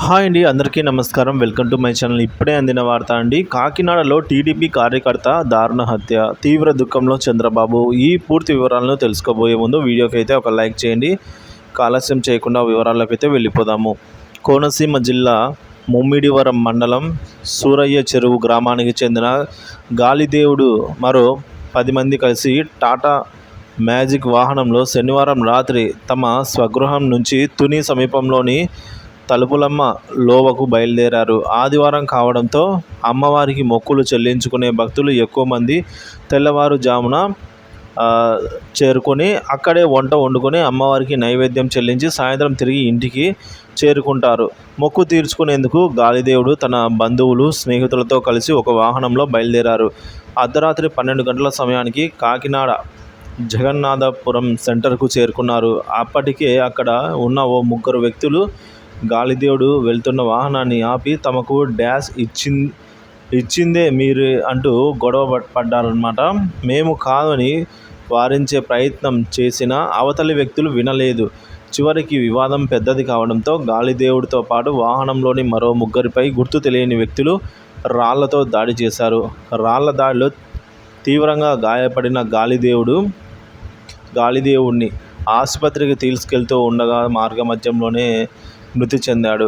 Hi అండి, అందరికీ నమస్కారం. Welcome to my channel. ఇప్పుడే అందిన వార్త అండి. కాకినాడలో టీడీపీ కార్యకర్త దారుణ హత్య, తీవ్ర దుఃఖంలో చంద్రబాబు. ఈ పూర్తి వివరాలను తెలుసుకోబోయే ముందు వీడియోకి అయితే ఒక లైక్ చేయండి. ఆలస్యం చేయకుండా వివరాల్లోకి అయితే వెళ్ళిపోదాము. కోనసీమ జిల్లా ముమ్మిడివరం మండలం సూరయ్య చెరువు గ్రామానికి చెందిన గాలిదేవుడు మరో 10 మంది కలిసి టాటా మ్యాజిక్ వాహనంలో శనివారం రాత్రి తమ స్వగృహం నుంచి తుని సమీపంలోని తలుపులమ్మ లోవకు బయలుదేరారు. ఆదివారం కావడంతో అమ్మవారికి మొక్కులు చెల్లించుకునే భక్తులు ఎక్కువ మంది తెల్లవారుజామున చేరుకొని అక్కడే వంట వండుకొని అమ్మవారికి నైవేద్యం చెల్లించి సాయంత్రం తిరిగి ఇంటికి చేరుకుంటారు. మొక్కు తీర్చుకునేందుకు గాలిదేవుడు తన బంధువులు స్నేహితులతో కలిసి ఒక వాహనంలో బయలుదేరారు. అర్ధరాత్రి 12 గంటల సమయానికి కాకినాడ జగన్నాథపురం సెంటర్కు చేరుకున్నారు. అప్పటికే అక్కడ ఉన్న ఓ ముగ్గురు వ్యక్తులు గాలిదేవుడు వెళ్తున్న వాహనాన్ని ఆపి తమకు డ్యాష్ ఇచ్చిందే మీరు అంటూ గొడవ పడ్డారన్నమాట. మేము కాదని వారించే ప్రయత్నం చేసినా అవతలి వ్యక్తులు వినలేదు. చివరికి వివాదం పెద్దది కావడంతో గాలిదేవుడితో పాటు వాహనంలోని మరో ముగ్గురిపై గుర్తు తెలియని వ్యక్తులు రాళ్లతో దాడి చేశారు. రాళ్ల దాడిలో తీవ్రంగా గాయపడిన గాలిదేవుడిని ఆసుపత్రికి తీసుకెళ్తూ ఉండగా మార్గమధ్యంలోనే మృతి చెందాడు.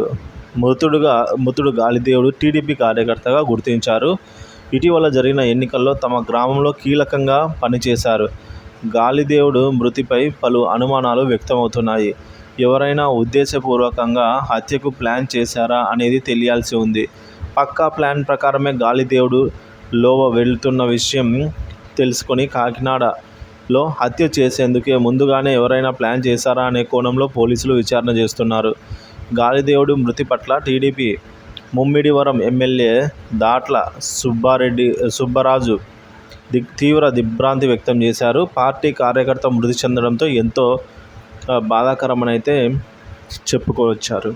మృతుడు గాలిదేవుడు టీడీపీ కార్యకర్తగా గుర్తించారు. ఇటీవల జరిగిన ఎన్నికల్లో తమ గ్రామంలో కీలకంగా పనిచేశారు. గాలిదేవుడు మృతిపై పలు అనుమానాలు వ్యక్తమవుతున్నాయి. ఎవరైనా ఉద్దేశపూర్వకంగా హత్యకు ప్లాన్ చేశారా అనేది తెలియాల్సి ఉంది. పక్కా ప్లాన్ ప్రకారమే గాలిదేవుడు లోవ వెళ్తున్న విషయం తెలుసుకొని కాకినాడలో హత్య చేసేందుకే ముందుగానే ఎవరైనా ప్లాన్ చేశారా అనే కోణంలో పోలీసులు విచారణ చేస్తున్నారు. గాలిదేవుడు మృతి పట్ల టీడీపీ ముమ్మిడివరం ఎమ్మెల్యే దాట్ల సుబ్బరాజు తీవ్ర దిగ్భ్రాంతి వ్యక్తం చేశారు. పార్టీ కార్యకర్త మృతి చెందడంతో ఎంతో బాధాకరమనైతే చెప్పుకొచ్చారు.